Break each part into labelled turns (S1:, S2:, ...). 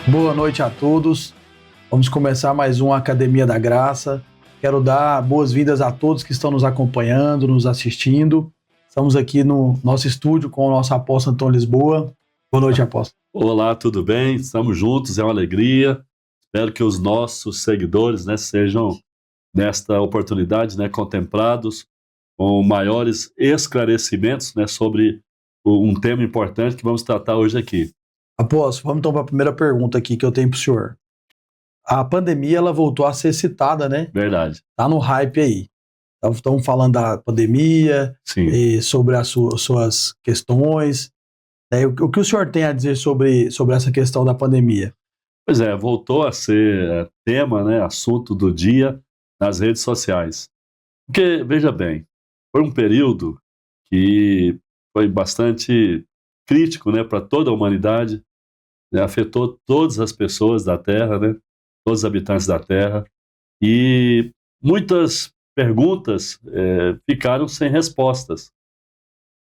S1: Boa noite a todos. Vamos começar mais uma Academia da Graça. Quero dar boas-vindas a todos que estão nos acompanhando, nos assistindo. Estamos aqui no nosso estúdio com o nosso apóstolo Antônio Lisboa. Boa noite, apóstolo.
S2: Olá, tudo bem? Estamos juntos, é uma alegria. Espero que os nossos seguidores, sejam, nesta oportunidade, contemplados com maiores esclarecimentos, sobre um tema importante que vamos tratar hoje aqui.
S1: Apóstolo, vamos então para a primeira pergunta aqui que eu tenho para o senhor. A pandemia, ela voltou a ser citada, né?
S2: Verdade.
S1: Está no hype aí. Estamos falando da pandemia, sobre as suas questões. O que o senhor tem a dizer sobre essa questão da pandemia?
S2: Pois é, voltou a ser tema, assunto do dia nas redes sociais. Porque, veja bem, foi um período que foi bastante crítico, para toda a humanidade, afetou todas as pessoas da Terra, todos os habitantes da Terra, e muitas perguntas ficaram sem respostas.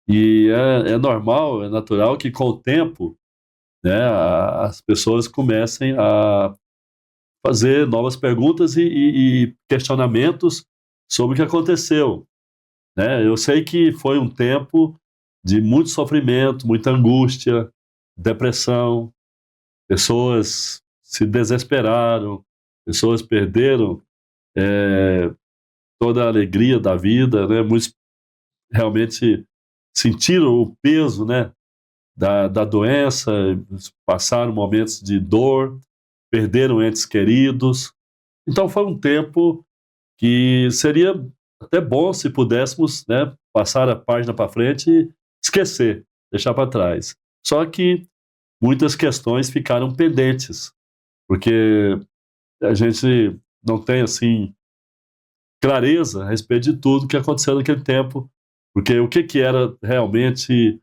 S2: E é normal, é natural que com o tempo, as pessoas comecem a fazer novas perguntas e questionamentos sobre o que aconteceu. Eu sei que foi um tempo de muito sofrimento, muita angústia, depressão, pessoas se desesperaram, pessoas perderam toda a alegria da vida, muitos realmente sentiram o peso, da doença, passaram momentos de dor, perderam entes queridos. Então foi um tempo que seria até bom se pudéssemos, passar a página para frente e esquecer, deixar para trás. Só que muitas questões ficaram pendentes, porque a gente não tem, assim, clareza a respeito de tudo que aconteceu naquele tempo, porque o que era realmente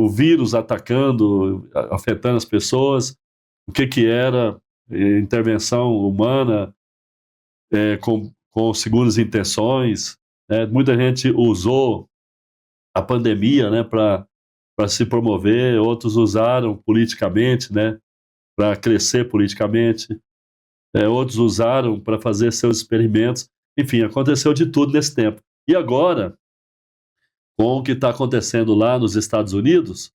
S2: o vírus atacando, afetando as pessoas, o que era intervenção humana com segundas intenções. Muita gente usou a pandemia para se promover, outros usaram politicamente, para crescer politicamente, outros usaram para fazer seus experimentos. Enfim, aconteceu de tudo nesse tempo. E agora, com o que está acontecendo lá nos Estados Unidos,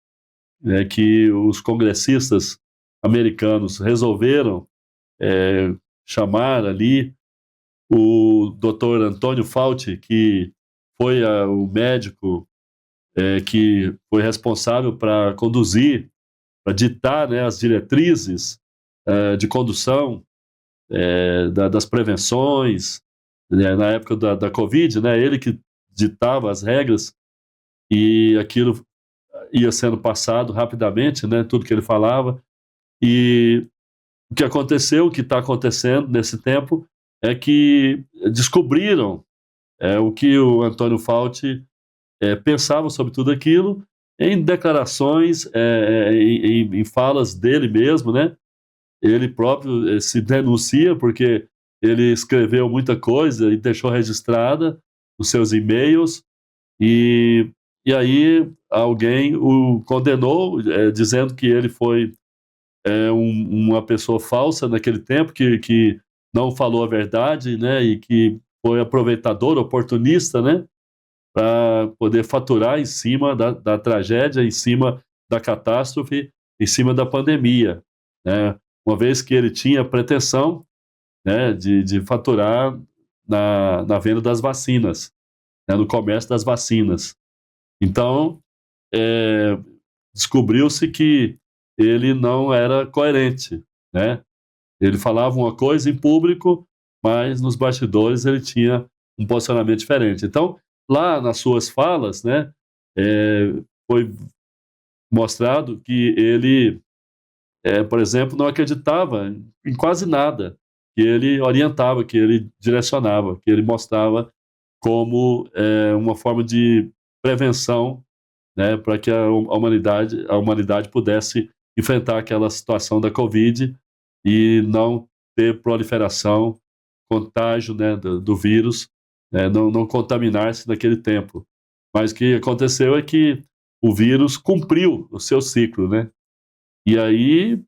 S2: que os congressistas americanos resolveram chamar ali o Dr. Antônio Fauci, que foi o médico que foi responsável para conduzir, para ditar, as diretrizes de condução das prevenções, na época da Covid, ele que ditava as regras, e aquilo ia sendo passado rapidamente, tudo que ele falava. E o que aconteceu, o que está acontecendo nesse tempo, é que descobriram o que o Antônio Fauci pensava sobre tudo aquilo, em declarações, em falas dele mesmo, Ele próprio se denuncia porque ele escreveu muita coisa e deixou registrada nos seus e-mails, e aí alguém o condenou, dizendo que ele foi uma pessoa falsa naquele tempo, que não falou a verdade, e que foi aproveitador, oportunista, para poder faturar em cima da tragédia, em cima da catástrofe, em cima da pandemia, uma vez que ele tinha pretensão, de faturar na venda das vacinas, no comércio das vacinas. Então, descobriu-se que ele não era coerente, Ele falava uma coisa em público, mas nos bastidores ele tinha um posicionamento diferente. Então, lá nas suas falas, foi mostrado que ele, por exemplo, não acreditava em quase nada que ele orientava, que ele direcionava, que ele mostrava como uma forma de prevenção, para que a humanidade pudesse enfrentar aquela situação da Covid e não ter proliferação, contágio, do vírus, não contaminar-se naquele tempo. Mas o que aconteceu é que o vírus cumpriu o seu ciclo, E aí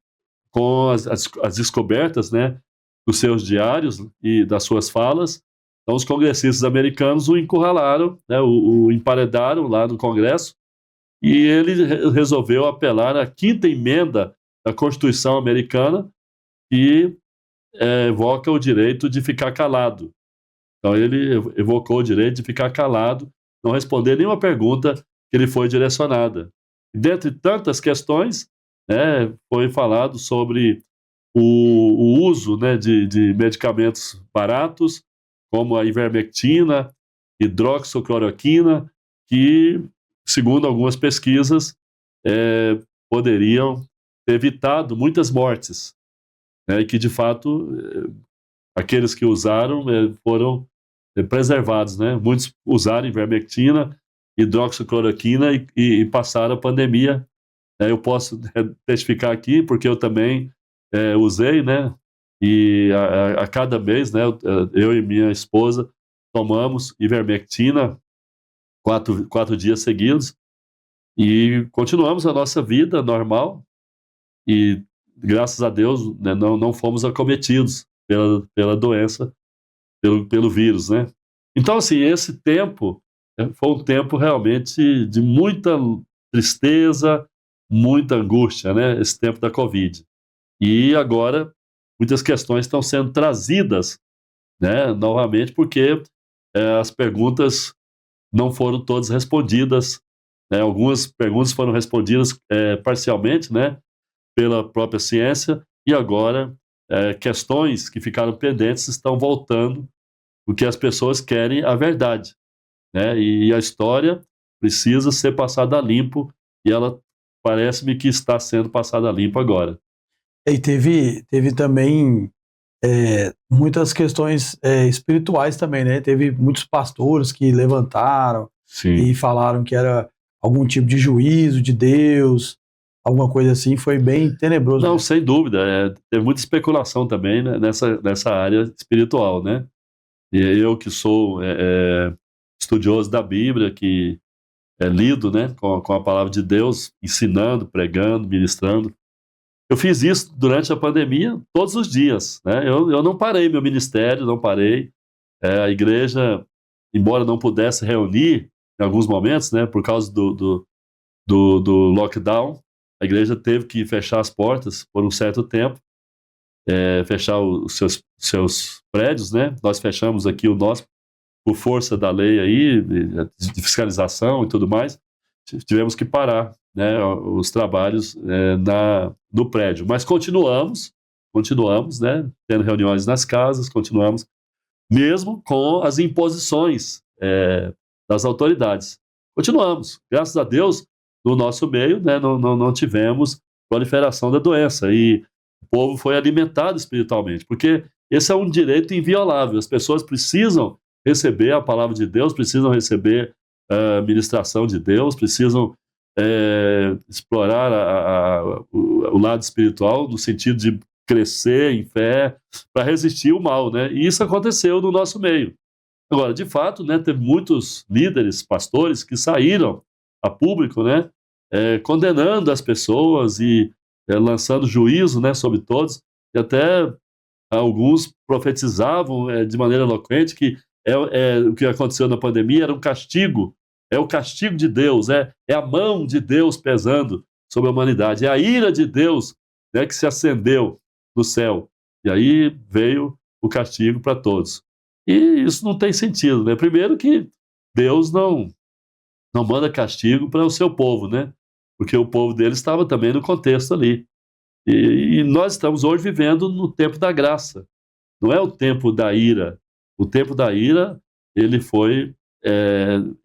S2: com as descobertas, né, dos seus diários e das suas falas. Então, os congressistas americanos o encurralaram, né, o emparedaram lá no Congresso, e ele resolveu apelar à quinta emenda da Constituição americana, que evoca o direito de ficar calado. Então, ele evocou o direito de ficar calado, não responder nenhuma pergunta que lhe foi direcionada. E, dentre tantas questões, né, foi falado sobre o uso, né, de medicamentos baratos, como a ivermectina, hidroxicloroquina, que, segundo algumas pesquisas, poderiam ter evitado muitas mortes, né, e que, de fato, aqueles que usaram foram preservados, né? Muitos usaram ivermectina, hidroxicloroquina e passaram a pandemia. Eu posso testificar aqui, porque eu também usei, né? E a cada mês, né, eu e minha esposa tomamos ivermectina 4 dias seguidos e continuamos a nossa vida normal e, graças a Deus, né, não fomos acometidos pela doença, pelo vírus, né? Então, assim, esse tempo foi um tempo realmente de muita tristeza, muita angústia, né? Esse tempo da Covid. E agora, muitas questões estão sendo trazidas, né, novamente, porque as perguntas não foram todas respondidas, né? Algumas perguntas foram respondidas parcialmente, né, pela própria ciência, e agora questões que ficaram pendentes estão voltando, porque as pessoas querem a verdade, né? E a história precisa ser passada a limpo, e ela parece-me que está sendo passada a limpo agora.
S1: E teve também muitas questões espirituais também, né? Teve muitos pastores que levantaram
S2: Sim.
S1: e falaram que era algum tipo de juízo de Deus, alguma coisa assim. Foi bem tenebroso.
S2: Não,
S1: mesmo.
S2: sem dúvida. Teve muita especulação também, né, nessa área espiritual, né? E eu que sou estudioso da Bíblia, que é lido, né, com a palavra de Deus, ensinando, pregando, ministrando. Eu fiz isso durante a pandemia todos os dias, né? Eu não parei meu ministério, não parei. A igreja, embora não pudesse reunir em alguns momentos, né, por causa do lockdown, a igreja teve que fechar as portas por um certo tempo, fechar os seus prédios, né? Nós fechamos aqui o nosso por força da lei aí, de fiscalização e tudo mais. Tivemos que parar, né, os trabalhos no prédio. Mas continuamos, né, tendo reuniões nas casas, continuamos, mesmo com as imposições das autoridades. Continuamos. Graças a Deus, no nosso meio, né, não tivemos proliferação da doença, e o povo foi alimentado espiritualmente, porque esse é um direito inviolável. As pessoas precisam receber a palavra de Deus, precisam receber a ministração de Deus, precisam explorar o lado espiritual, no sentido de crescer em fé, para resistir o mal, né? E isso aconteceu no nosso meio. Agora, de fato, né, teve muitos líderes, pastores, que saíram a público, né, condenando as pessoas e lançando juízo, né, sobre todos, e até alguns profetizavam de maneira eloquente que o que aconteceu na pandemia era um castigo, é o castigo de Deus, é a mão de Deus pesando sobre a humanidade, é a ira de Deus, né, que se acendeu no céu, e aí veio o castigo para todos. E isso não tem sentido, né? Primeiro que Deus não manda castigo para o seu povo, né? Porque o povo dele estava também no contexto ali. E nós estamos hoje vivendo no tempo da graça. Não é o tempo da ira. O tempo da ira, ele foi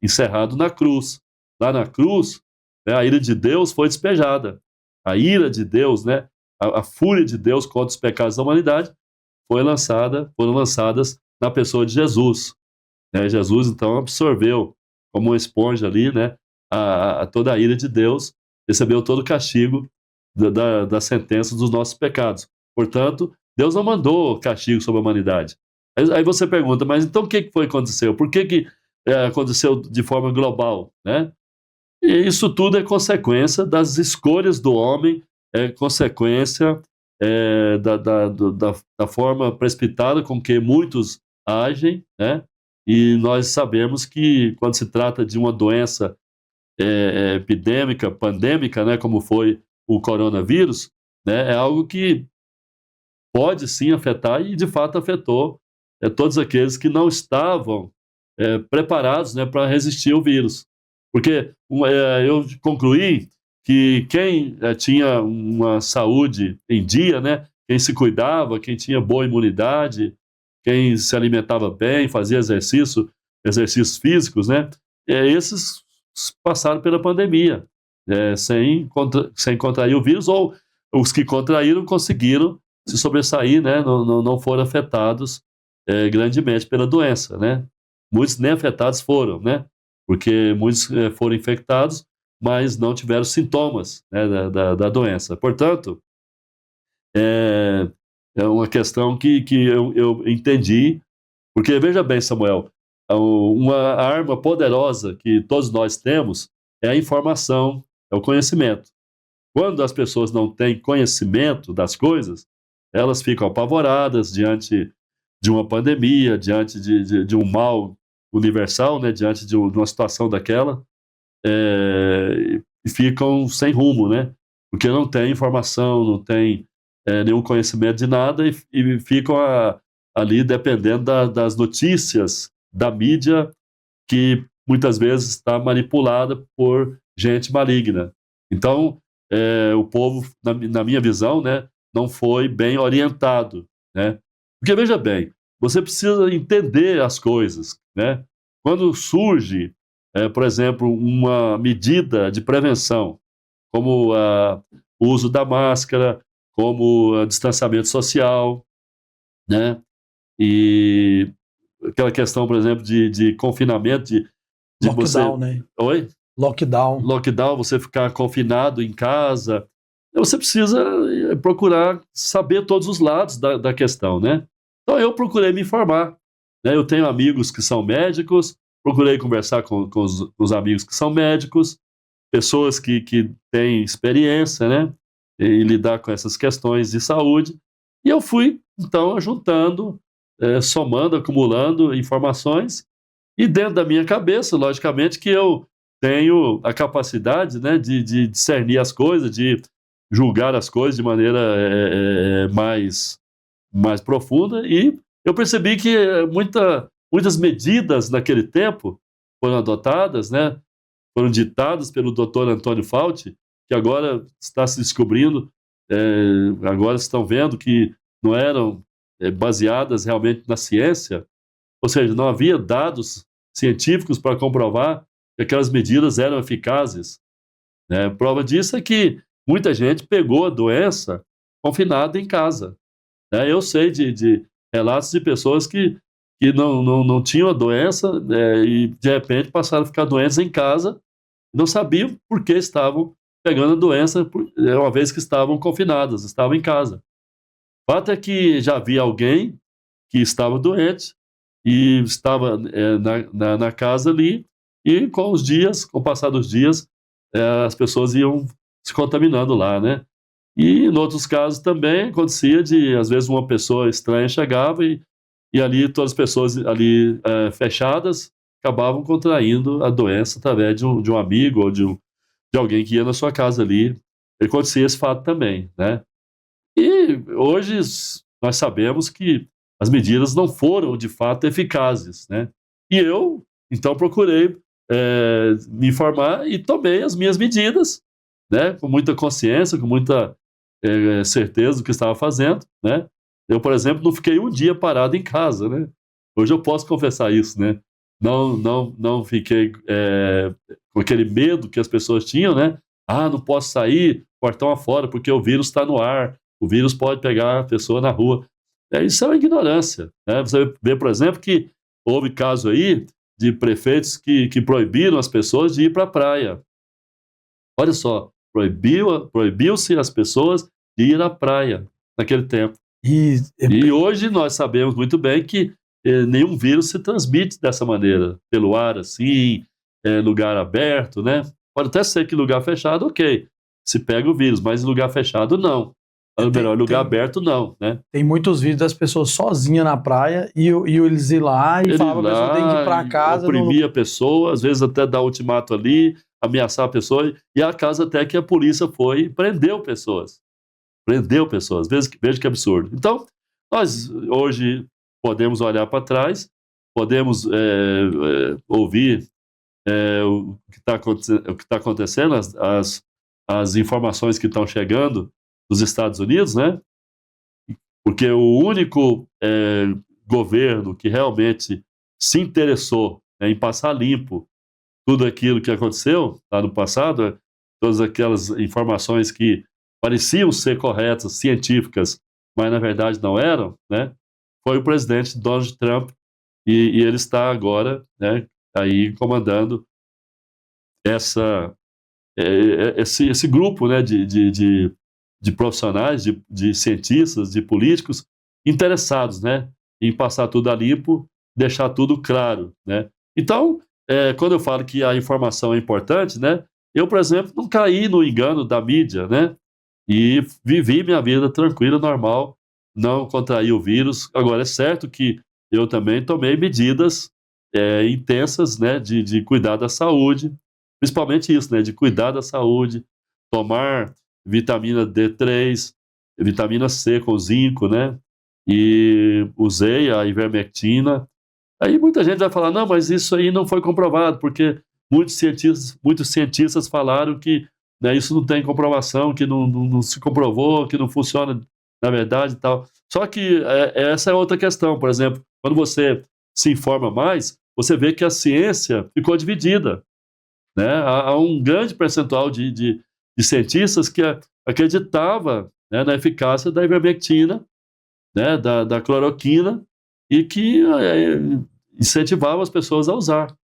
S2: encerrado na cruz. Lá na cruz, né, a ira de Deus foi despejada. A ira de Deus, né, a fúria de Deus contra os pecados da humanidade foram lançadas na pessoa de Jesus. Jesus, então, absorveu como uma esponja ali, né, toda a ira de Deus, recebeu todo o castigo da sentença dos nossos pecados. Portanto, Deus não mandou castigo sobre a humanidade. Aí você pergunta, mas então o que foi que aconteceu? Por que aconteceu de forma global, né? E isso tudo é consequência das escolhas do homem, é consequência da forma precipitada com que muitos agem, né? E nós sabemos que quando se trata de uma doença epidêmica, pandêmica, né, como foi o coronavírus, né, é algo que pode sim afetar e de fato afetou todos aqueles que não estavam preparados, né, para resistir ao vírus. Porque eu concluí que quem tinha uma saúde em dia, né, quem se cuidava, quem tinha boa imunidade, quem se alimentava bem, fazia exercícios físicos, né, esses passaram pela pandemia sem contrair o vírus, ou os que contraíram conseguiram se sobressair, né, não foram afetados grandemente pela doença, né. Muitos nem afetados foram, né, porque muitos foram infectados, mas não tiveram sintomas, né, da doença. Portanto, é uma questão que eu entendi, porque veja bem, Samuel, uma arma poderosa que todos nós temos é a informação, é o conhecimento. Quando as pessoas não têm conhecimento das coisas, elas ficam apavoradas diante de uma pandemia, diante de um mal universal, né, diante de uma situação daquela, e ficam sem rumo, né, porque não tem informação, não tem nenhum conhecimento de nada e ficam ali dependendo das notícias da mídia, que muitas vezes está manipulada por gente maligna. Então, o povo, na minha visão, né, não foi bem orientado, né? Porque, veja bem, você precisa entender as coisas, né? Quando surge, por exemplo, uma medida de prevenção, como o uso da máscara, como o distanciamento social, né? E aquela questão, por exemplo, de confinamento, de
S1: Lockdown,
S2: você...
S1: né?
S2: Oi?
S1: Lockdown,
S2: você ficar confinado em casa. Você precisa procurar saber todos os lados da questão, né? Então eu procurei me informar, né? Eu tenho amigos que são médicos, procurei conversar com os amigos que são médicos, pessoas que têm experiência, né, em lidar com essas questões de saúde, e eu fui, então, juntando, somando, acumulando informações, e dentro da minha cabeça, logicamente, que eu tenho a capacidade, né, de discernir as coisas, de julgar as coisas de maneira mais profunda, e eu percebi que muitas medidas naquele tempo foram adotadas, né, foram ditadas pelo Dr. Antônio Fauci, que agora está se descobrindo, agora estão vendo que não eram baseadas realmente na ciência, ou seja, não havia dados científicos para comprovar que aquelas medidas eram eficazes, né? Prova disso é que muita gente pegou a doença confinada em casa, né? Eu sei de relatos de pessoas que não tinham a doença e, de repente, passaram a ficar doentes em casa, não sabiam por que estavam pegando a doença, uma vez que estavam confinadas, estavam em casa. O fato é que já havia alguém que estava doente e estava na casa ali, e com o passar dos dias, as pessoas iam se contaminando lá, né? E em outros casos também acontecia às vezes, uma pessoa estranha chegava e ali todas as pessoas ali fechadas acabavam contraindo a doença através de um amigo ou de alguém que ia na sua casa ali. E acontecia esse fato também, né? E hoje nós sabemos que as medidas não foram, de fato, eficazes, né? E eu, então, procurei me informar e tomei as minhas medidas, né? Com muita consciência, com muita certeza do que estava fazendo, né? Eu, por exemplo, não fiquei um dia parado em casa, né? Hoje eu posso confessar isso, né? Não fiquei com aquele medo que as pessoas tinham, né? Ah, não posso sair, portão afora, porque o vírus está no ar, o vírus pode pegar a pessoa na rua. Isso é uma ignorância, né? Você vê, por exemplo, que houve caso aí de prefeitos que proibiram as pessoas de ir para a praia. Olha só, proibiu-se as pessoas de ir à praia naquele tempo. E hoje nós sabemos muito bem que nenhum vírus se transmite dessa maneira, pelo ar assim, lugar aberto, né? Pode até ser que lugar fechado, ok, se pega o vírus, mas em lugar fechado não. no melhor lugar aberto, não, né?
S1: Tem muitos vídeos das pessoas sozinhas na praia e eles ir lá e falavam que a pessoa tem que ir para casa.
S2: Oprimir a pessoa, às vezes até dar ultimato ali, ameaçar a pessoa, e há casos até que a polícia foi e prendeu pessoas. Veja que absurdo. Então, nós hoje podemos olhar para trás, podemos ouvir o que está acontecendo, as informações que estão chegando dos Estados Unidos, né? Porque o único governo que realmente se interessou em passar limpo tudo aquilo que aconteceu lá no passado, todas aquelas informações que pareciam ser corretas, científicas, mas na verdade não eram, né? Foi o presidente Donald Trump, e ele está agora, né, aí comandando esse grupo, né, de profissionais, de cientistas, de políticos interessados, né, em passar tudo a limpo, deixar tudo claro, né. Então, quando eu falo que a informação é importante, né, eu, por exemplo, não caí no engano da mídia, né, e vivi minha vida tranquila, normal, não contraí o vírus. Agora, é certo que eu também tomei medidas intensas, né, de cuidar da saúde, principalmente isso, né, de cuidar da saúde, tomar vitamina D3, vitamina C com zinco, né, e usei a ivermectina. Aí muita gente vai falar, não, mas isso aí não foi comprovado, porque muitos cientistas falaram que, né, isso não tem comprovação, que não se comprovou, que não funciona na verdade e tal. Só que essa é outra questão. Por exemplo, quando você se informa mais, você vê que a ciência ficou dividida, né? Há um grande percentual de cientistas que acreditava, né, na eficácia da ivermectina, né, da cloroquina, e que incentivava as pessoas a usar.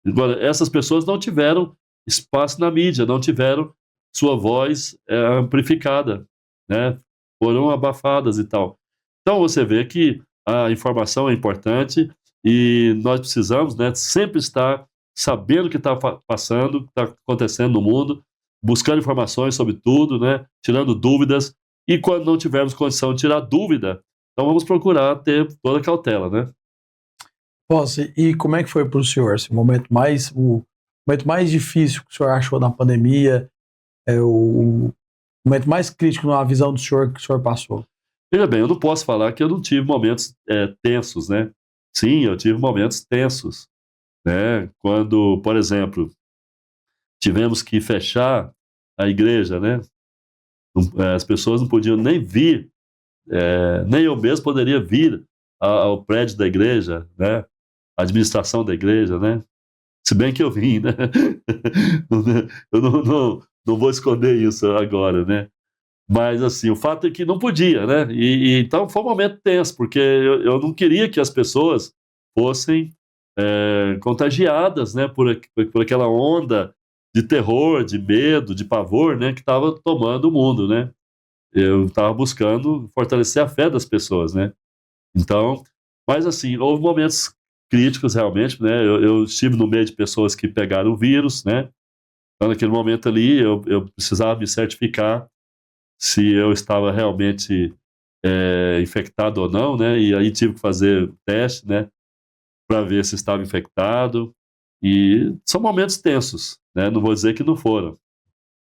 S2: Agora, essas pessoas não tiveram espaço na mídia, não tiveram sua voz amplificada, né? Foram abafadas e tal. Então você vê que a informação é importante e nós precisamos, né, sempre estar sabendo o que está passando, o que está acontecendo no mundo, buscando informações sobre tudo, né, tirando dúvidas, e quando não tivermos condição de tirar dúvida, então vamos procurar ter toda a cautela, né?
S1: E como é que foi para o senhor esse momento mais difícil que o senhor achou na pandemia, o momento mais crítico na visão do senhor que o senhor passou?
S2: Veja bem, eu não posso falar que eu não tive momentos tensos, né? Sim, eu tive momentos tensos, né? Quando, por exemplo, tivemos que fechar a igreja, né? As pessoas não podiam nem vir, nem eu mesmo poderia vir ao prédio da igreja, né? A administração da igreja, né? Se bem que eu vim, né? Eu não vou esconder isso agora, né? Mas, assim, o fato é que não podia, né? Então foi um momento tenso, porque eu não queria que as pessoas fossem contagiadas, né? Por aquela onda de terror, de medo, de pavor, né? Que estava tomando o mundo, né? Eu estava buscando fortalecer a fé das pessoas, né? Então, mas, assim, houve momentos críticos, realmente, né? Eu estive no meio de pessoas que pegaram o vírus, né? Então, naquele momento ali, eu precisava me certificar se eu estava realmente infectado ou não, né? E aí tive que fazer teste, né? Para ver se estava infectado. E são momentos tensos, né? Não vou dizer que não foram.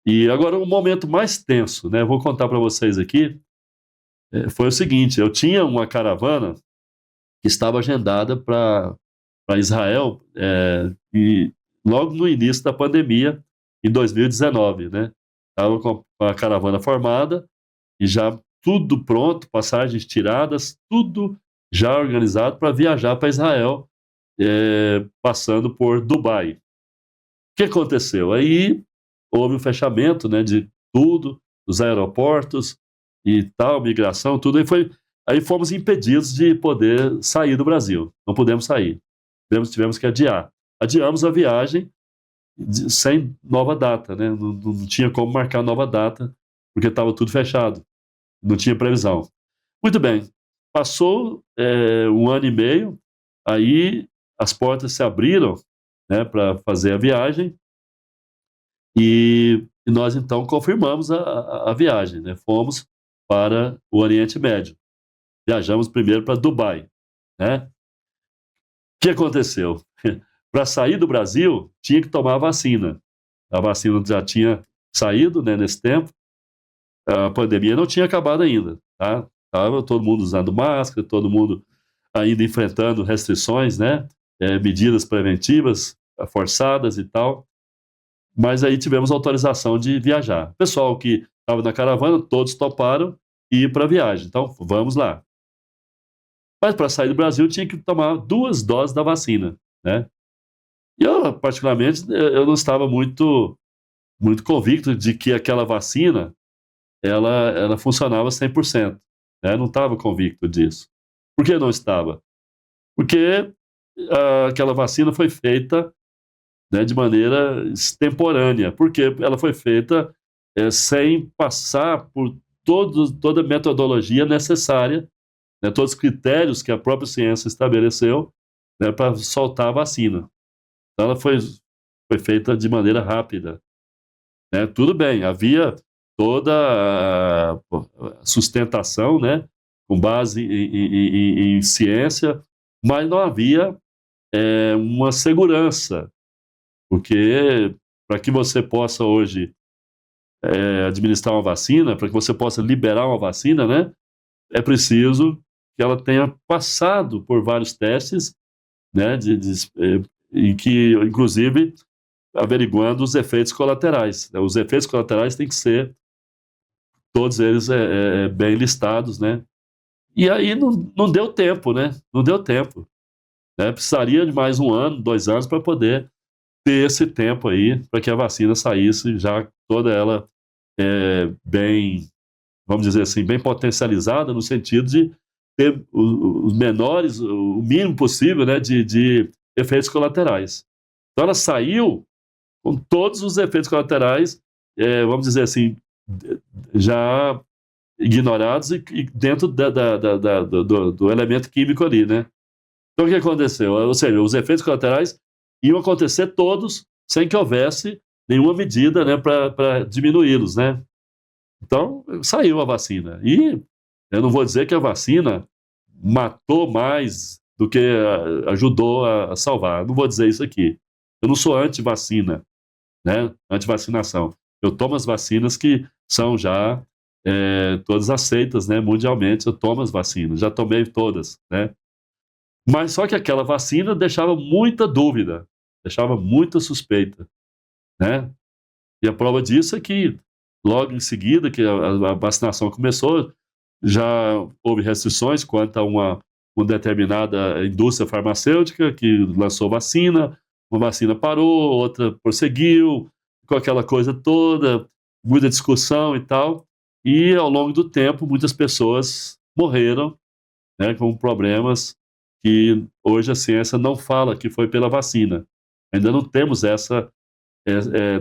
S2: E agora o momento mais tenso, né? Vou contar para vocês aqui. Foi o seguinte: eu tinha uma caravana que estava agendada para Israel e logo no início da pandemia, em 2019, né? Estava com a caravana formada e já tudo pronto, passagens tiradas, tudo já organizado para viajar para Israel, passando por Dubai. O que aconteceu? Aí houve o fechamento, né, de tudo, dos aeroportos e tal, migração, tudo, aí fomos impedidos de poder sair do Brasil. Não pudemos sair. Tivemos que adiar. Adiamos a viagem sem nova data, né? Não tinha como marcar nova data, porque estava tudo fechado. Não tinha previsão. Muito bem. Passou 1 ano e meio, aí as portas se abriram, né, para fazer a viagem, e nós então confirmamos a viagem, né? Fomos para o Oriente Médio. Viajamos primeiro para Dubai, né? O que aconteceu? Para sair do Brasil, tinha que tomar a vacina. A vacina já tinha saído, né, nesse tempo. A pandemia não tinha acabado ainda, tá? Estava todo mundo usando máscara, todo mundo ainda enfrentando restrições, né? Medidas preventivas forçadas e tal. Mas aí tivemos autorização de viajar. O pessoal que estava na caravana, todos toparam ir para a viagem. Então, vamos lá. Mas para sair do Brasil, tinha que tomar 2 doses da vacina, né? E eu, particularmente, eu não estava muito convicto de que aquela vacina, ela funcionava 100%, né? Não estava convicto disso. Por que não estava? Porque aquela vacina foi feita, né, de maneira extemporânea, porque ela foi feita sem passar por toda a metodologia necessária, né, todos os critérios que a própria ciência estabeleceu, né, para soltar a vacina. Então ela foi feita de maneira rápida, né? Tudo bem, havia toda a sustentação, né, com base em ciência, mas não havia uma segurança, porque para que você possa hoje administrar uma vacina, para que você possa liberar uma vacina, né, é preciso que ela tenha passado por vários testes, né, em que, inclusive, averiguando os efeitos colaterais. Os efeitos colaterais têm que ser, todos eles bem listados, né? E aí não deu tempo, né? Não deu tempo, né? Precisaria de mais 1 ano, 2 anos para poder ter esse tempo aí, para que a vacina saísse já toda ela bem, vamos dizer assim, bem potencializada, no sentido de ter os menores, o mínimo possível, né, de efeitos colaterais. Então ela saiu com todos os efeitos colaterais, vamos dizer assim, já ignorados e dentro do elemento químico ali, né? Então o que aconteceu? Ou seja, os efeitos colaterais iam acontecer todos sem que houvesse nenhuma medida, né, para diminuí-los, né? Então saiu a vacina. E eu não vou dizer que a vacina matou mais do que ajudou a salvar. Eu não vou dizer isso aqui. Eu não sou anti-vacina, né? Anti-vacinação. Eu tomo as vacinas que são já todas aceitas, né? Mundialmente, eu tomo as vacinas. Já tomei todas, né? Mas só que aquela vacina deixava muita dúvida, deixava muita suspeita, né? E a prova disso é que logo em seguida que a vacinação começou, já houve restrições quanto a uma determinada indústria farmacêutica que lançou vacina, uma vacina parou, outra prosseguiu, com aquela coisa toda, muita discussão e tal, e ao longo do tempo muitas pessoas morreram, né, com problemas que hoje a ciência não fala que foi pela vacina. Ainda não temos essa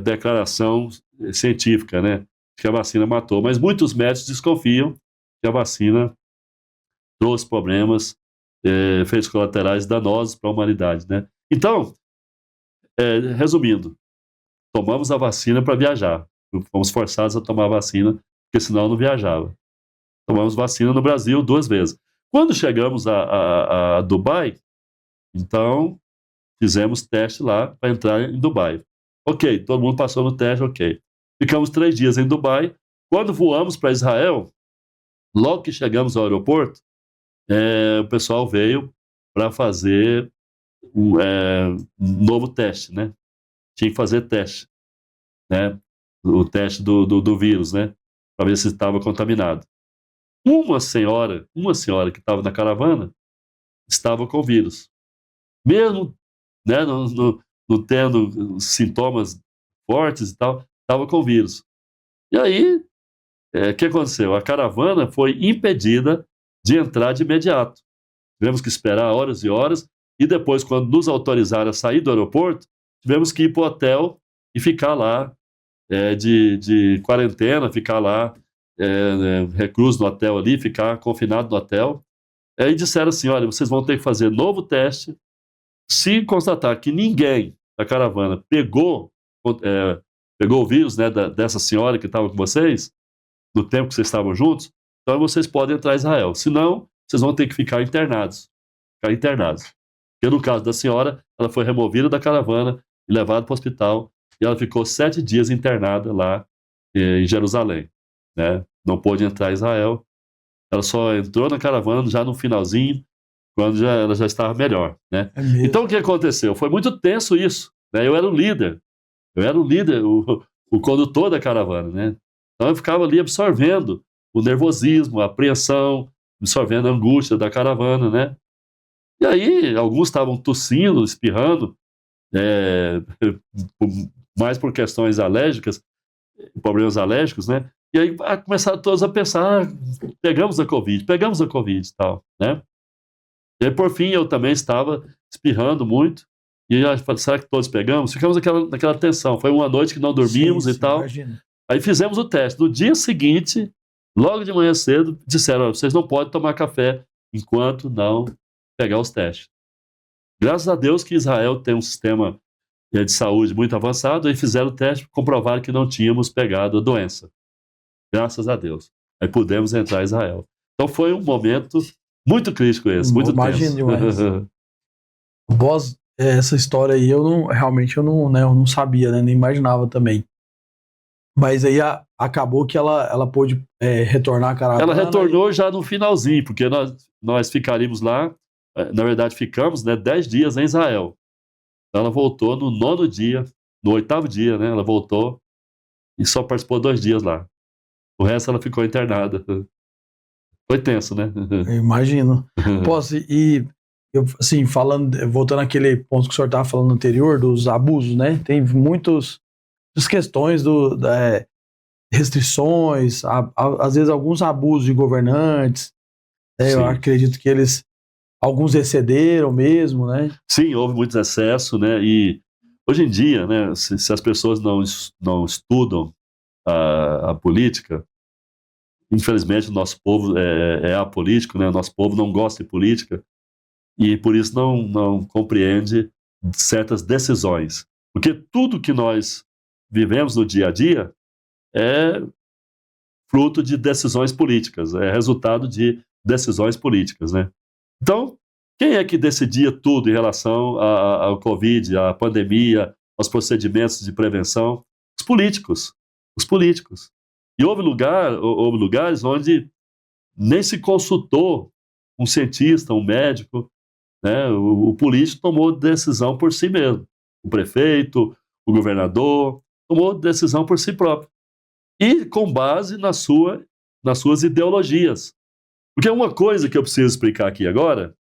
S2: declaração científica, né, que a vacina matou, mas muitos médicos desconfiam que a vacina trouxe problemas, efeitos colaterais danosos para a humanidade, né? Então, resumindo, tomamos a vacina para viajar. Fomos forçados a tomar a vacina, porque senão não viajava. Tomamos vacina no Brasil 2 vezes. Quando chegamos a Dubai, então fizemos teste lá para entrar em Dubai. Ok, todo mundo passou no teste, ok. Ficamos 3 dias em Dubai. Quando voamos para Israel, logo que chegamos ao aeroporto, o pessoal veio para fazer um novo teste, né? Tinha que fazer teste, né? O teste do vírus, né? Para ver se estava contaminado. Uma senhora que estava na caravana estava com vírus. Mesmo, né, não tendo sintomas fortes e tal, estava com vírus. E aí, o que aconteceu? A caravana foi impedida de entrar de imediato. Tivemos que esperar horas e horas, e depois, quando nos autorizaram a sair do aeroporto, tivemos que ir para o hotel e ficar lá de quarentena, ficar lá, recluso no hotel ali, ficar confinado no hotel. E disseram assim, olha, vocês vão ter que fazer novo teste. Se constatar que ninguém da caravana pegou o vírus, né, dessa senhora que estava com vocês, no tempo que vocês estavam juntos, então vocês podem entrar em Israel. Senão, vocês vão ter que ficar internados. Porque no caso da senhora, ela foi removida da caravana e levada para o hospital, e ela ficou 7 dias internada lá em Jerusalém, né? Não pôde entrar em Israel. Ela só entrou na caravana já no finalzinho, quando ela já estava melhor, né? Então, o que aconteceu? Foi muito tenso isso, né? Eu era o líder, o condutor da caravana, né? Então, eu ficava ali absorvendo o nervosismo, a apreensão, absorvendo a angústia da caravana, né? E aí, alguns estavam tossindo, espirrando, mais por questões alérgicas, problemas alérgicos, né? E aí começaram todos a pensar, pegamos a Covid e tal, né? E aí, por fim, eu também estava espirrando muito, e eu falei, será que todos pegamos? Ficamos naquela tensão, foi uma noite que não dormimos e tal. Imagina. Aí fizemos o teste. No dia seguinte, logo de manhã cedo, disseram, vocês não podem tomar café enquanto não pegar os testes. Graças a Deus que Israel tem um sistema de saúde muito avançado, e fizeram o teste, comprovaram que não tínhamos pegado a doença. Graças a Deus. Aí pudemos entrar em Israel. Então foi um momento muito crítico esse, muito tenso.
S1: Demais. Após essa história aí, eu não sabia, né, nem imaginava também. Mas aí acabou que ela pôde retornar à caravana.
S2: Ela retornou já no finalzinho, porque nós ficaríamos lá, na verdade ficamos, né, 10 dias em Israel. Então ela voltou no 9º dia, no 8º dia, né, ela voltou e só participou 2 dias lá. O resto ela ficou internada. Foi tenso, né?
S1: Eu imagino. E eu, assim, voltando àquele ponto que o senhor estava falando anterior, dos abusos, né? Tem muitas questões restrições, às vezes alguns abusos de governantes, né? Eu acredito que alguns excederam mesmo, né?
S2: Sim, houve muitos excessos, né? E hoje em dia, né, se as pessoas não estudam a política, infelizmente o nosso povo é apolítico, né? O nosso povo não gosta de política e por isso não compreende certas decisões. Porque tudo que nós vivemos no dia a dia é fruto de decisões políticas, é resultado de decisões políticas, né? Então, quem é que decidia tudo em relação ao Covid, à pandemia, aos procedimentos de prevenção? Os políticos. E houve lugares onde nem se consultou um cientista, um médico, né? O político tomou decisão por si mesmo. O prefeito, o governador, tomou decisão por si próprio. E com base nas suas ideologias. Porque uma coisa que eu preciso explicar aqui agora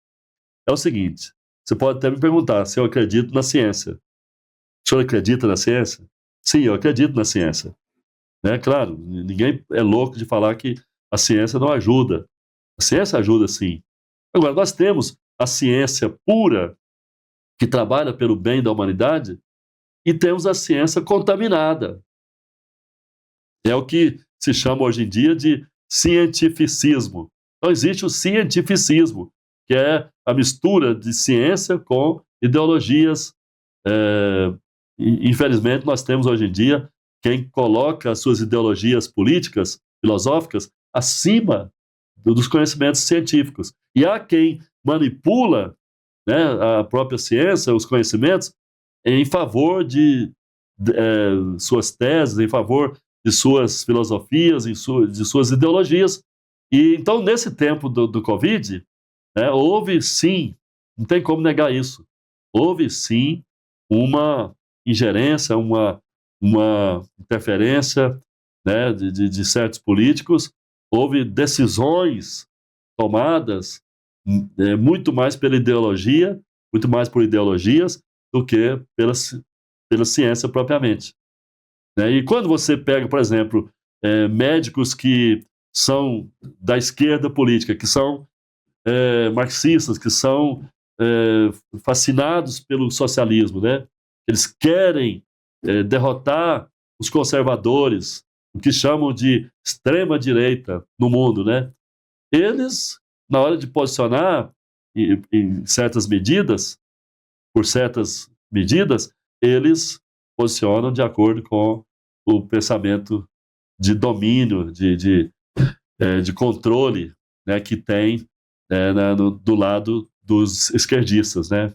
S2: é o seguinte, você pode até me perguntar se eu acredito na ciência. O senhor acredita na ciência? Sim, eu acredito na ciência. Né? Claro, ninguém é louco de falar que a ciência não ajuda. A ciência ajuda, sim. Agora, nós temos a ciência pura, que trabalha pelo bem da humanidade, e temos a ciência contaminada. É o que se chama hoje em dia de cientificismo. Então, existe o cientificismo, que é a mistura de ciência com ideologias. Infelizmente, nós temos hoje em dia quem coloca as suas ideologias políticas, filosóficas, acima dos conhecimentos científicos. E há quem manipula, né, a própria ciência, os conhecimentos, em favor de suas teses, em favor de suas filosofias, de suas ideologias. E então, nesse tempo do Covid, houve sim, não tem como negar isso, houve sim uma ingerência, uma interferência, né, de certos políticos, houve decisões tomadas muito mais pela ideologia, muito mais por ideologias do que pela ciência propriamente. E quando você pega, por exemplo, médicos que são da esquerda política, que são marxistas, que são fascinados pelo socialismo, né? Eles querem derrotar os conservadores, o que chamam de extrema-direita no mundo, né? Eles, na hora de posicionar em certas medidas, eles posicionam de acordo com o pensamento de domínio, de de controle, né, que tem do lado dos esquerdistas, né?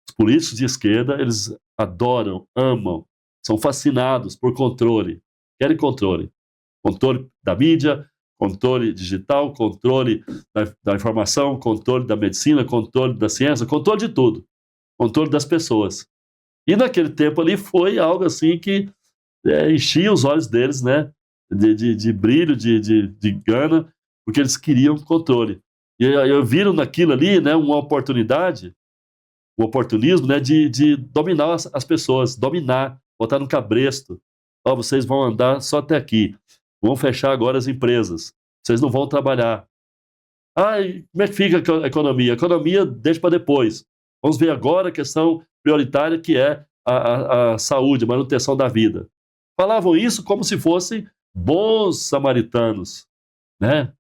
S2: Os políticos de esquerda, eles adoram, amam, são fascinados por controle, querem controle. Controle da mídia, controle digital, controle da informação, controle da medicina, controle da ciência, controle de tudo, controle das pessoas. E naquele tempo ali foi algo assim que enchia os olhos deles, né, de brilho, de gana, porque eles queriam controle. E eu viram naquilo ali, né, uma oportunidade, um oportunismo, né, de dominar as pessoas, dominar, botar no cabresto. Vocês vão andar só até aqui, vão fechar agora as empresas, vocês não vão trabalhar. E como é que fica a economia? A economia deixa para depois. Vamos ver agora a questão prioritária, que é a saúde, a manutenção da vida. Falavam isso como se fossem bons samaritanos, né?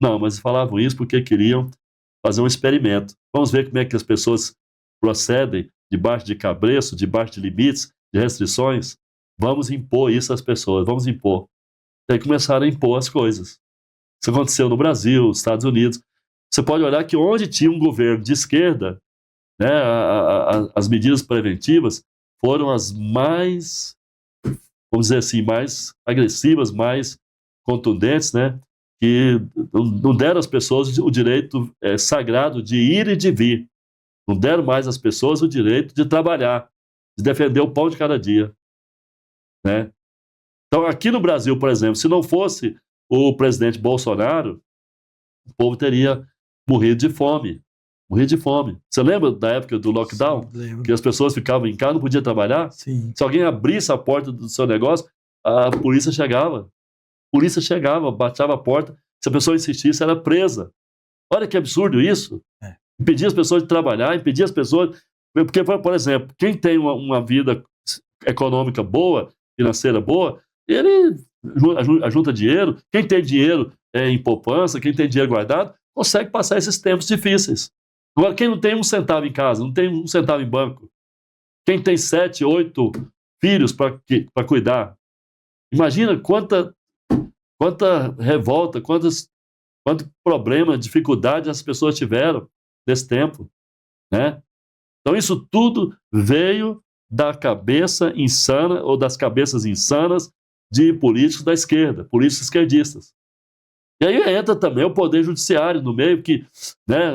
S2: Não, mas falavam isso porque queriam fazer um experimento. Vamos ver como é que as pessoas procedem debaixo de cabresto, debaixo de limites, de restrições. Vamos impor isso às pessoas, vamos impor. E aí começaram a impor as coisas. Isso aconteceu no Brasil, nos Estados Unidos. Você pode olhar que onde tinha um governo de esquerda, né, as medidas preventivas foram as mais, vamos dizer assim, mais agressivas, mais contundentes, né, que não deram às pessoas o direito sagrado de ir e de vir. Não deram mais às pessoas o direito de trabalhar, de defender o pão de cada dia, né? Então, aqui no Brasil, por exemplo, se não fosse o presidente Bolsonaro, o povo teria morrido de fome. Morrido de fome. Você lembra da época do lockdown?
S1: Sim, lembro.
S2: Que as pessoas ficavam em casa, não podiam trabalhar?
S1: Sim.
S2: Se alguém abrisse a porta do seu negócio, a polícia chegava. A polícia chegava, bateava a porta. Se a pessoa insistisse, era presa. Olha que absurdo isso. Impedir as pessoas de trabalhar, impedir as pessoas... Porque, por exemplo, quem tem uma vida econômica boa, financeira boa, ele ajunta dinheiro. Quem tem dinheiro em poupança, quem tem dinheiro guardado, consegue passar esses tempos difíceis. Agora, quem não tem um centavo em casa, não tem um centavo em banco, quem tem 7, 8 filhos para cuidar, imagina quanta revolta, quanto problema, dificuldade as pessoas tiveram nesse tempo, né? Então, isso tudo veio da cabeça insana, ou das cabeças insanas de políticos da esquerda, políticos esquerdistas. E aí entra também o poder judiciário no meio, que, né,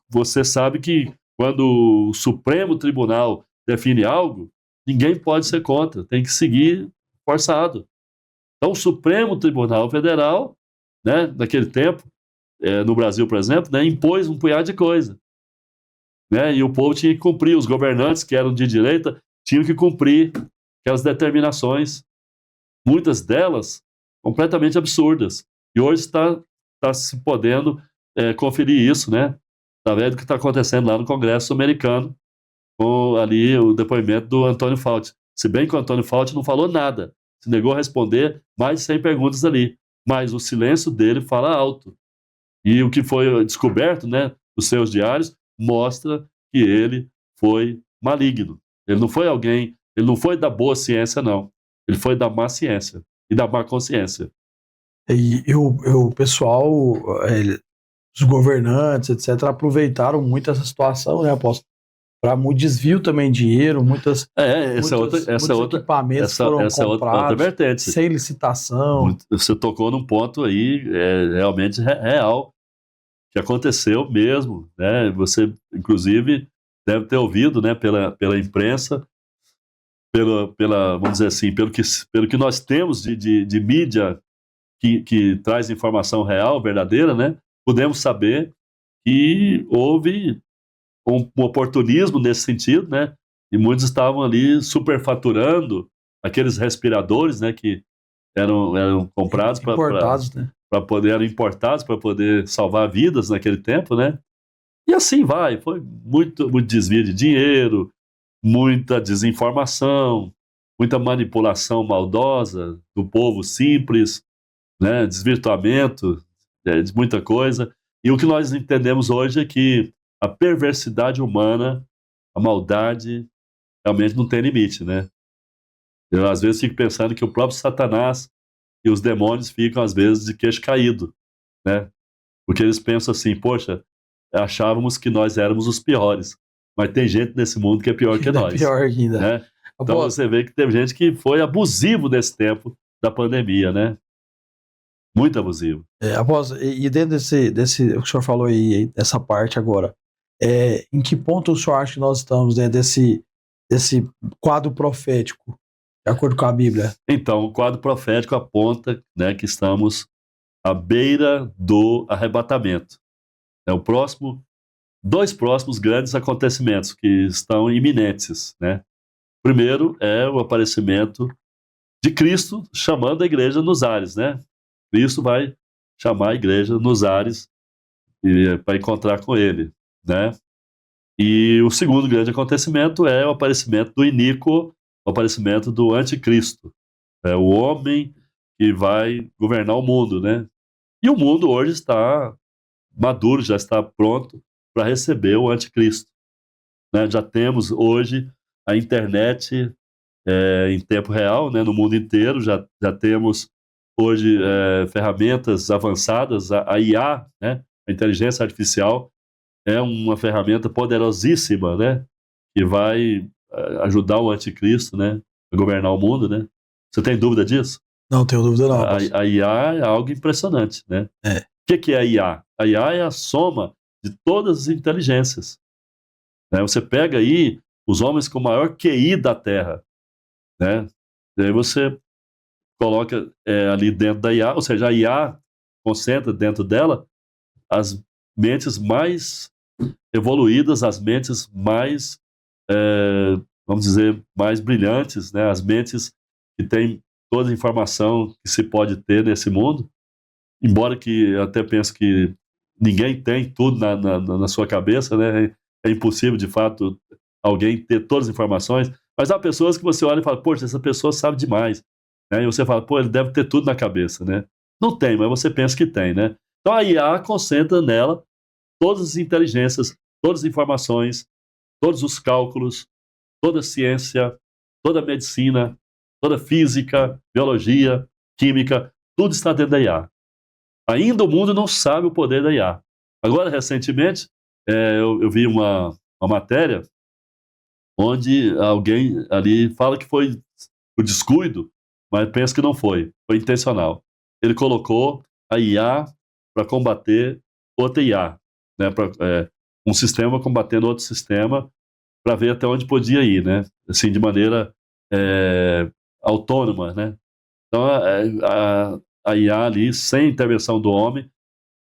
S2: você sabe que quando o Supremo Tribunal define algo, ninguém pode ser contra, tem que seguir forçado. Então, o Supremo Tribunal Federal, né, naquele tempo, no Brasil, por exemplo, né, impôs um punhado de coisa. Né, e o povo tinha que cumprir, os governantes que eram de direita tinham que cumprir aquelas determinações, muitas delas completamente absurdas. E hoje está se podendo conferir isso, né, através do que está acontecendo lá no Congresso americano, com ali o depoimento do Antônio Fauci. Se bem que o Antônio Fauci não falou nada, se negou a responder mais de 100 perguntas ali, mas o silêncio dele fala alto. E o que foi descoberto, né, nos seus diários, mostra que ele foi maligno. Ele não foi alguém, ele não foi da boa ciência, não. Ele foi da má ciência e da má consciência.
S1: E o pessoal, os governantes, etc., aproveitaram muito essa situação, né, apóstolo? Para muito desvio também de dinheiro, muitos equipamentos foram comprados
S2: outra vertente.
S1: Sem licitação.
S2: Você tocou num ponto aí realmente real, que aconteceu mesmo, né? Você, inclusive, deve ter ouvido, né, pela imprensa, vamos dizer assim, pelo que nós temos de mídia que traz informação real, verdadeira, né? Podemos saber que houve um oportunismo nesse sentido, né? E muitos estavam ali superfaturando aqueles respiradores, né? Que eram comprados eram importados para poder salvar vidas naquele tempo, né? E assim vai, foi muito desvio de dinheiro, muita desinformação, muita manipulação maldosa do povo simples, né? Desvirtuamento de muita coisa. E o que nós entendemos hoje é que a perversidade humana, a maldade, realmente não tem limite, né? Eu, às vezes, fico pensando que o próprio Satanás e os demônios ficam, às vezes, de queixo caído, né? Porque eles pensam assim, poxa, achávamos que nós éramos os piores, mas tem gente nesse mundo que é pior que
S1: Ainda
S2: nós,
S1: pior ainda.
S2: né? Então
S1: Apóstolo,
S2: você vê que teve gente que foi abusivo nesse tempo da pandemia, né? Muito abusivo.
S1: apóstolo, e dentro desse, o que o senhor falou aí, dessa parte agora, em que ponto o senhor acha que nós estamos dentro desse quadro profético, de acordo com a Bíblia?
S2: Então, o quadro profético aponta, né, que estamos à beira do arrebatamento. É o próximo, dois próximos grandes acontecimentos que estão iminentes, né? Primeiro é o aparecimento de Cristo chamando a igreja nos ares, né? Cristo vai chamar a igreja nos ares para encontrar com ele, né? E o segundo grande acontecimento é o aparecimento do iníquo, o aparecimento do anticristo, é o homem que vai governar o mundo, né? E o mundo hoje está maduro, já está pronto para receber o anticristo, né? Já temos hoje a internet em tempo real, né? No mundo inteiro, já temos hoje ferramentas avançadas, a IA, né? A inteligência artificial é uma ferramenta poderosíssima, né? Que vai ajudar o anticristo, né? A governar o mundo, né? Você tem dúvida disso?
S1: Não tenho dúvida não, apóstolo.
S2: A IA é algo impressionante, né?
S1: É.
S2: O que é a IA? A IA é a soma de todas as inteligências, né? Você pega aí os homens com o maior QI da Terra, né? E aí você coloca ali dentro da IA, ou seja, a IA concentra dentro dela as mentes mais evoluídas, as mentes mais, vamos dizer, mais brilhantes, né? As mentes que têm toda a informação que se pode ter nesse mundo, embora que eu até penso que ninguém tem tudo na sua cabeça, né? É impossível, de fato, alguém ter todas as informações, mas há pessoas que você olha e fala, poxa, essa pessoa sabe demais, né? E você fala, pô, ele deve ter tudo na cabeça, né? Não tem, mas você pensa que tem, né? Então a IA concentra nela todas as inteligências, todas as informações, todos os cálculos, toda a ciência, toda a medicina, toda a física, biologia, química, tudo está dentro da IA. Ainda o mundo não sabe o poder da IA. Agora, recentemente, eu vi uma matéria onde alguém ali fala que foi por descuido, mas penso que não foi intencional. Ele colocou a IA para combater outra IA, né, um sistema combatendo outro sistema, para ver até onde podia ir, né, assim, de maneira autônoma, né. Então, a IA ali, sem intervenção do homem,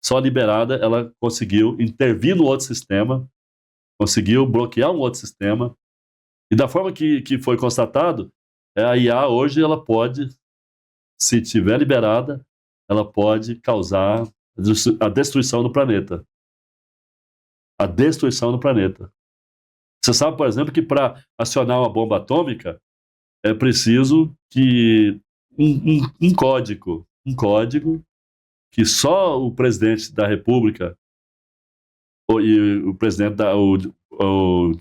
S2: só liberada, ela conseguiu intervir no outro sistema, conseguiu bloquear um outro sistema, e da forma que foi constatado, a IA hoje, ela pode, se tiver liberada, ela pode causar a destruição do planeta. A destruição do planeta. Você sabe, por exemplo, que para acionar uma bomba atômica é preciso que um código que só o presidente da República e o presidente o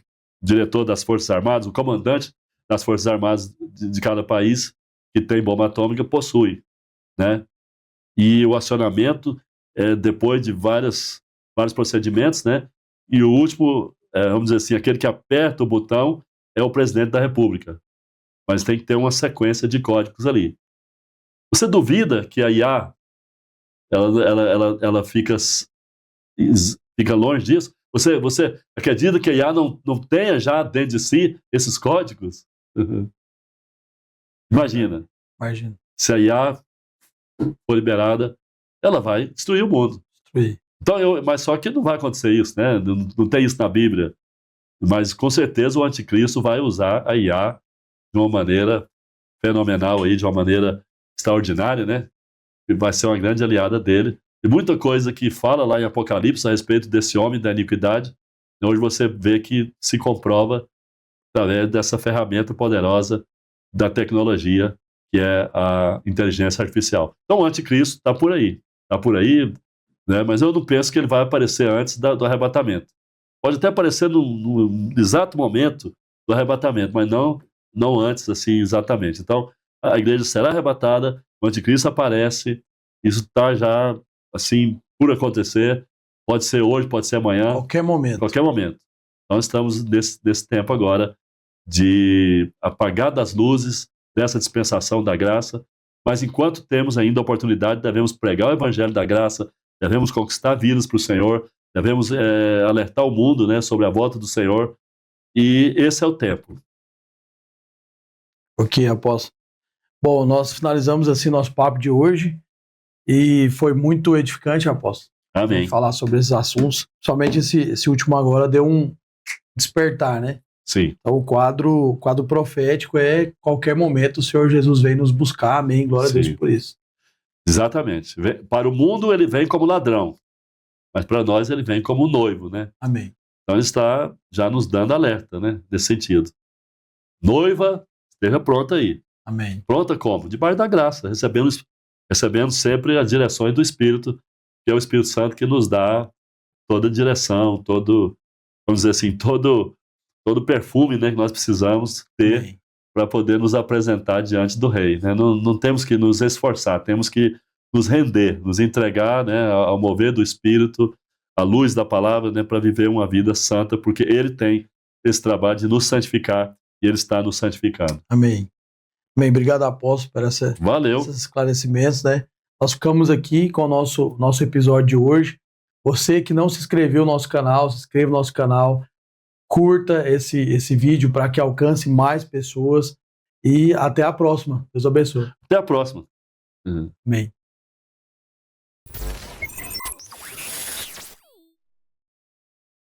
S2: diretor das Forças Armadas, o comandante das Forças Armadas de cada país que tem bomba atômica possui, né? E o acionamento depois de vários procedimentos, né? E o último, vamos dizer assim, aquele que aperta o botão é o presidente da República. Mas tem que ter uma sequência de códigos ali. Você duvida que a IA ela fica longe disso? Você acredita que a IA não tenha já dentro de si esses códigos? Imagina. Se a IA for liberada, ela vai destruir o mundo. Então, mas só que não vai acontecer isso, né? Não tem isso na Bíblia. Mas com certeza o anticristo vai usar a IA de uma maneira fenomenal, aí, de uma maneira extraordinária, né? E vai ser uma grande aliada dele. E muita coisa que fala lá em Apocalipse a respeito desse homem da iniquidade, hoje você vê que se comprova através dessa ferramenta poderosa da tecnologia, que é a inteligência artificial. Então o anticristo está por aí, né? Mas eu não penso que ele vai aparecer antes do arrebatamento. Pode até aparecer no exato momento do arrebatamento, mas não antes, assim, exatamente. Então, a igreja será arrebatada, o anticristo aparece, isso está já, assim, por acontecer, pode ser hoje, pode ser amanhã,
S1: Qualquer momento.
S2: qualquer momento. Então estamos nesse tempo agora de apagar das luzes dessa dispensação da graça, mas enquanto temos ainda a oportunidade, devemos pregar o evangelho da graça, devemos conquistar vidas para o Senhor, devemos alertar o mundo, né, sobre a volta do Senhor, e esse é o tempo.
S1: Ok, apóstolo. Bom, nós finalizamos assim nosso papo de hoje e foi muito edificante, apóstolo.
S2: Amém.
S1: Falar sobre esses assuntos. Somente esse último agora deu um despertar, né?
S2: Sim.
S1: Então o quadro profético é qualquer momento o Senhor Jesus vem nos buscar, amém, glória
S2: Sim.
S1: a Deus por isso.
S2: Exatamente. Para o mundo ele vem como ladrão, mas para nós ele vem como noivo, né?
S1: Amém.
S2: Então ele está já nos dando alerta, né? Nesse sentido. Noiva, esteja pronta aí.
S1: Amém.
S2: Pronta como? Debaixo da graça, recebendo sempre as direções do Espírito, que é o Espírito Santo que nos dá toda a direção, todo, vamos dizer assim, todo perfume, né, que nós precisamos ter para poder nos apresentar diante do Rei. Né? Não temos que nos esforçar, temos que nos render, nos entregar, né, ao mover do Espírito, à luz da palavra, né, para viver uma vida santa, porque Ele tem esse trabalho de nos santificar e Ele está nos santificando.
S1: Amém. Amém. Obrigado, apóstolo, por
S2: Valeu.
S1: esses esclarecimentos, né? Nós ficamos aqui com o nosso episódio de hoje. Você que não se inscreveu no nosso canal, se inscreva no nosso canal, curta esse vídeo para que alcance mais pessoas e até a próxima. Deus abençoe.
S2: Até a próxima.
S1: Amém.